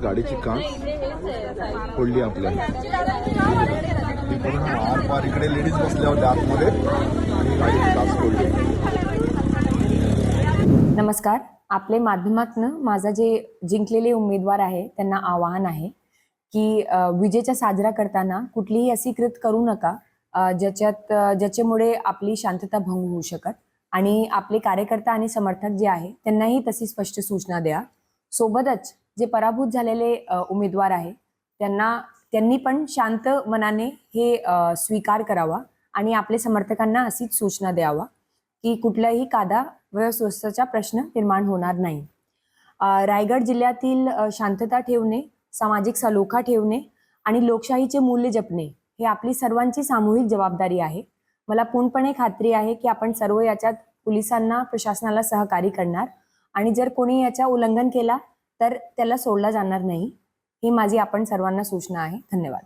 गाडीची काच फोडली आपल्या. आरपार इकडे लेडीज बसल्या होत्या आतमध्ये आणि गाडीची काच फोडली. नमस्कार. आपले माध्यमातून माझा जे जिंकलेले उमेदवार आहे त्यांना आवाहन आहे की विजेचा साजरा करताना कुठलीही अशी कृत करू नका ज्याच्यामुळे आपली शांतता भंग होऊ शकत, आणि आपले कार्यकर्ता आणि समर्थक जे आहे त्यांनाही तशी स्पष्ट सूचना द्या. सोबतच जे पराभूत झालेले उमेदवार आहे त्यांनी पण शांत मनाने हे स्वीकार करावा आणि आपले समर्थकांना अशीच सूचना द्यावा की कुठल्याही कायदा व सुव्यवस्थेचा प्रश्न निर्माण होणार नाही. रायगड जिल्ह्यातील शांतता ठेवणे, सामाजिक सलोखा ठेवणे आणि लोकशाहीचे मूल्य जपणे हे आपली सर्वांची सामूहिक जबाबदारी आहे. मला पूर्णपणे खात्री आहे की आपण सर्व याच्यात पोलिसांना, प्रशासनाला सहकार्य करणार आणि जर कोणी याचा उल्लंघन केला तर त्याला सोडला जाणार नाही. ही माझी आपण सर्वांना सूचना आहे. धन्यवाद.